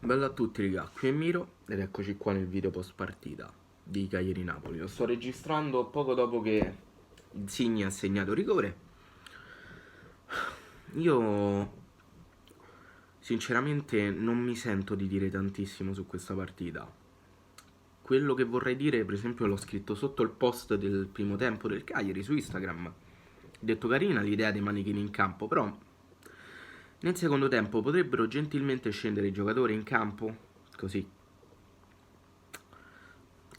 Bella a tutti raga, qui è Miro ed eccoci qua nel video post partita di Cagliari-Napoli. Lo sto registrando poco dopo che Insigne ha segnato rigore. Io sinceramente non mi sento di dire tantissimo su questa partita. Quello che vorrei dire, per esempio, l'ho scritto sotto il post del primo tempo del Cagliari su Instagram. Ho detto carina l'idea dei manichini in campo, però nel secondo tempo potrebbero gentilmente scendere i giocatori in campo, così.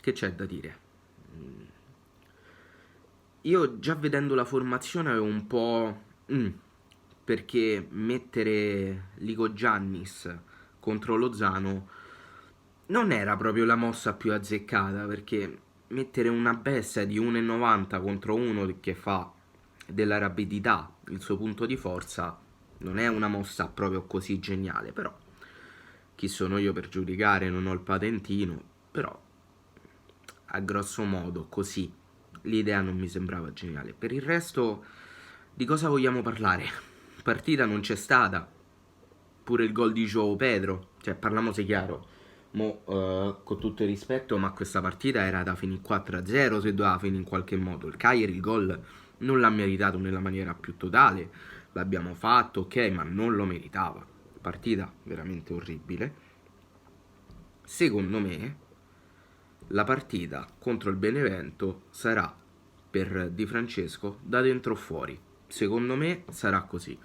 Che c'è da dire? Io già vedendo la formazione avevo un po'... perché mettere Ligo Giannis contro Lozano non era proprio la mossa più azzeccata, perché mettere una bestia di 1,90 contro uno che fa della rapidità il suo punto di forza non è una mossa proprio così geniale, però chi sono io per giudicare, non ho il patentino, però a grosso modo così l'idea non mi sembrava geniale. Per il resto di cosa vogliamo parlare? Partita non c'è stata, pure il gol di João Pedro, cioè parliamoci chiaro. Mo, con tutto il rispetto, ma questa partita era da finire 4-0 se doveva finire in qualche modo. Il Cagliari il gol non l'ha meritato nella maniera più totale, l'abbiamo fatto, ok, ma non lo meritava. Partita veramente orribile. Secondo me la partita contro il Benevento sarà per Di Francesco da dentro o fuori. Secondo me sarà così.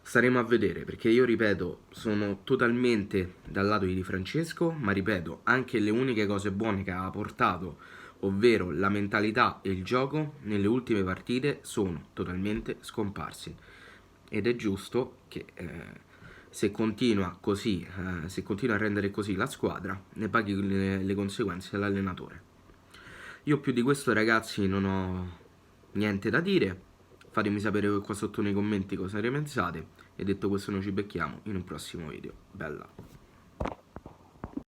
Staremo a vedere perché io ripeto, sono totalmente dal lato di Di Francesco, ma ripeto, anche le uniche cose buone che ha portato, ovvero la mentalità e il gioco, nelle ultime partite sono totalmente scomparsi. Ed è giusto che se continua così, se continua a rendere così la squadra, ne paghi le conseguenze l'allenatore. Io più di questo ragazzi non ho niente da dire. Fatemi sapere qua sotto nei commenti cosa ne pensate. E detto questo noi ci becchiamo in un prossimo video. Bella.